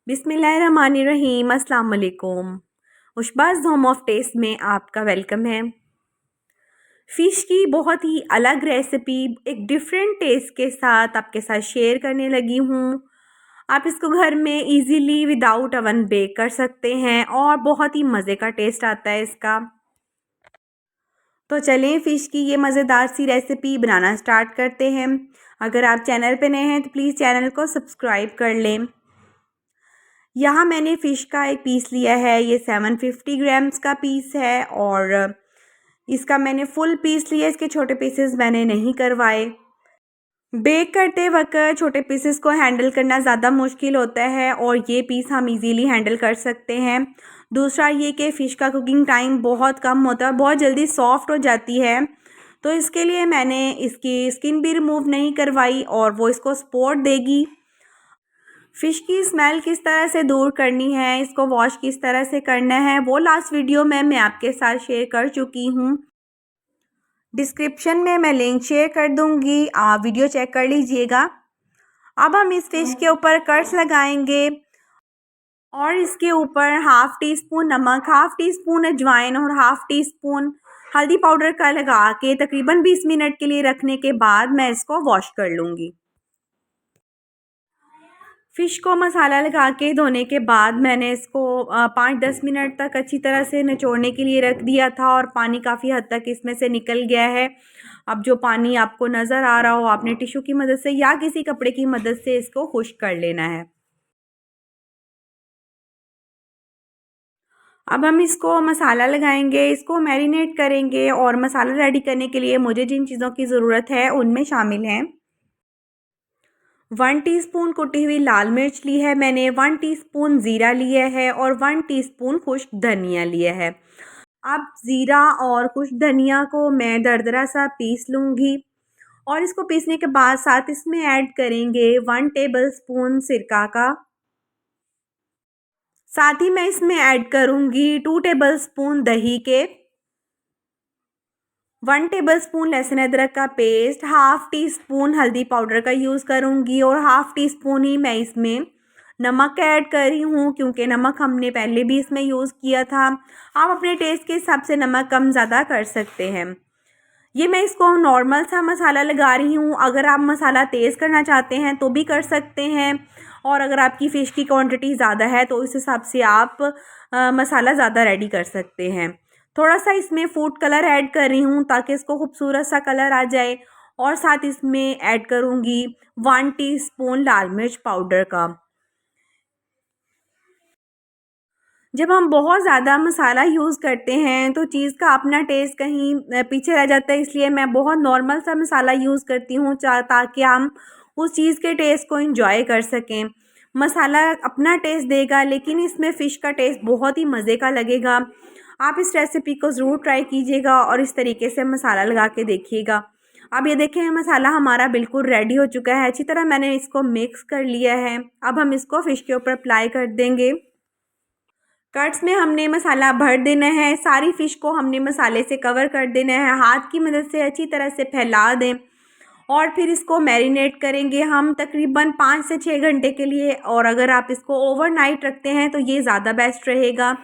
बिस्मिल्लाहिर्रहमानिर्रहीम। अस्सलाम वालेकुम। उशबाज़ होम ऑफ टेस्ट में आपका वेलकम है। फ़िश की बहुत ही अलग रेसिपी एक डिफरेंट टेस्ट के साथ आपके साथ शेयर करने लगी हूँ। आप इसको घर में इजीली विदाउट अवन बेक कर सकते हैं और बहुत ही मज़े का टेस्ट आता है इसका। तो चलें फ़िश की ये मज़ेदार सी रेसिपी बनाना स्टार्ट करते हैं। अगर आप चैनल पे नए हैं तो प्लीज़ चैनल को सब्सक्राइब कर लें। यहाँ मैंने फ़िश का एक पीस लिया है, ये 750 ग्राम्स का पीस है और इसका मैंने फुल पीस लिया, इसके छोटे पीसेस मैंने नहीं करवाए। बेक करते वक्त छोटे पीसेस को हैंडल करना ज़्यादा मुश्किल होता है और ये पीस हम इजीली हैंडल कर सकते हैं। दूसरा ये कि फ़िश का कुकिंग टाइम बहुत कम होता है, बहुत जल्दी सॉफ्ट हो जाती है, तो इसके लिए मैंने इसकी स्किन भी रिमूव नहीं करवाई और वो इसको सपोर्ट देगी। फ़िश की स्मेल किस तरह से दूर करनी है, इसको वॉश किस तरह से करना है, वो लास्ट वीडियो में मैं आपके साथ शेयर कर चुकी हूँ। डिस्क्रिप्शन में मैं लिंक शेयर कर दूँगी, आप वीडियो चेक कर लीजिएगा। अब हम इस फ़िश के ऊपर कट्स लगाएंगे और इसके ऊपर हाफ़ टी स्पून नमक, हाफ़ टी स्पून अजवाइन और हाफ़ टी स्पून हल्दी पाउडर का लगा के तकरीबन 20 मिनट के लिए रखने के बाद मैं इसको वॉश कर लूँगी। फ़िश को मसाला लगा के धोने के बाद मैंने इसको 5-10 मिनट तक अच्छी तरह से निचोड़ने के लिए रख दिया था और पानी काफ़ी हद तक इसमें से निकल गया है। अब जो पानी आपको नज़र आ रहा हो, आपने टिश्यू की मदद से या किसी कपड़े की मदद से इसको खुश्क कर लेना है। अब हम इसको मसाला लगाएंगे, इसको मैरिनेट करेंगे और मसाला रेडी करने के लिए मुझे जिन चीज़ों की ज़रूरत है उनमें शामिल हैं 1 टीस्पून कुटी हुई लाल मिर्च ली है मैंने, 1 टीस्पून ज़ीरा लिया है और 1 टीस्पून खुश्क धनिया लिया है। अब ज़ीरा और खुश्क धनिया को मैं दरदरा सा पीस लूँगी और इसको पीसने के बाद साथ इसमें ऐड करेंगे 1 टेबलस्पून सिरका का। साथ ही मैं इसमें ऐड करूँगी 2 टेबलस्पून दही के, 1 टेबलस्पून लहसुन अदरक का पेस्ट, हाफ़ टी स्पून हल्दी पाउडर का यूज़ करूँगी और हाफ़ टी स्पून ही मैं इसमें नमक ऐड कर रही हूँ, क्योंकि नमक हमने पहले भी इसमें यूज़ किया था। आप अपने टेस्ट के हिसाब से नमक कम ज़्यादा कर सकते हैं। ये मैं इसको नॉर्मल सा मसाला लगा रही हूँ, अगर आप मसाला तेज़ करना चाहते हैं तो भी कर सकते हैं और अगर आपकी फ़िश की क्वांटिटी ज़्यादा है तो उस हिसाब से आप मसाला ज़्यादा रेडी कर सकते हैं। थोड़ा सा इसमें फूड कलर ऐड कर रही हूँ ताकि इसको खूबसूरत सा कलर आ जाए और साथ इसमें ऐड करूँगी 1 टीस्पून लाल मिर्च पाउडर का। जब हम बहुत ज़्यादा मसाला यूज़ करते हैं तो चीज़ का अपना टेस्ट कहीं पीछे रह जाता है, इसलिए मैं बहुत नॉर्मल सा मसाला यूज़ करती हूँ ताकि हम उस चीज़ के टेस्ट को एंजॉय कर सकें। मसाला अपना टेस्ट देगा लेकिन इसमें फ़िश का टेस्ट बहुत ही मज़े का लगेगा। आप इस रेसिपी को ज़रूर ट्राई कीजिएगा और इस तरीके से मसाला लगा के देखिएगा। अब ये देखें मसाला हमारा बिल्कुल रेडी हो चुका है, अच्छी तरह मैंने इसको मिक्स कर लिया है। अब हम इसको फ़िश के ऊपर अप्लाई कर देंगे। कट्स में हमने मसाला भर देना है, सारी फ़िश को हमने मसाले से कवर कर देना है। हाथ की मदद से अच्छी तरह से फैला दें और फिर इसको मैरिनेट करेंगे हम तकरीबन 5 से 6 घंटे के लिए, और अगर आप इसको ओवरनाइट रखते हैं तो ये ज़्यादा बेस्ट रहेगा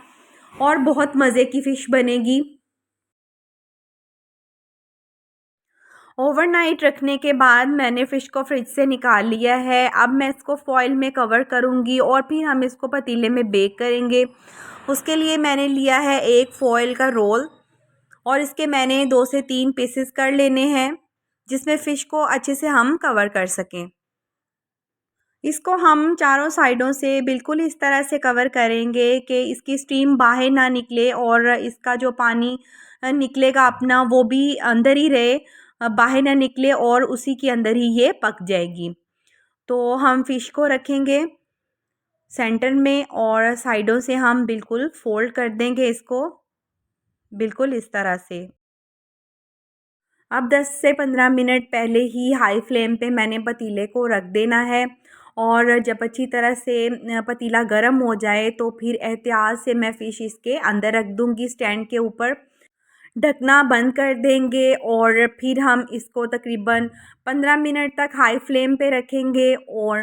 और बहुत मज़े की फ़िश बनेगी। ओवरनाइट रखने के बाद मैंने फ़िश को फ्रिज से निकाल लिया है। अब मैं इसको फॉइल में कवर करूँगी और फिर हम इसको पतीले में बेक करेंगे। उसके लिए मैंने लिया है एक फॉइल का रोल और इसके मैंने 2 से 3 पीसेस कर लेने हैं, जिसमें फ़िश को अच्छे से हम कवर कर सकें। इसको हम चारों साइडों से बिल्कुल इस तरह से कवर करेंगे कि इसकी स्टीम बाहर ना निकले और इसका जो पानी निकलेगा अपना वो भी अंदर ही रहे, बाहर ना निकले और उसी के अंदर ही ये पक जाएगी। तो हम फ़िश को रखेंगे सेंटर में और साइडों से हम बिल्कुल फोल्ड कर देंगे इसको बिल्कुल इस तरह से। अब 10 से 15 मिनट पहले ही हाई फ्लेम पे मैंने पतीले को रख देना है और जब अच्छी तरह से पतीला गर्म हो जाए तो फिर एहतियात से मैं फ़िश इसके अंदर रख दूँगी स्टैंड के ऊपर। ढकना बंद कर देंगे और फिर हम इसको तकरीबन 15 मिनट तक हाई फ्लेम पे रखेंगे और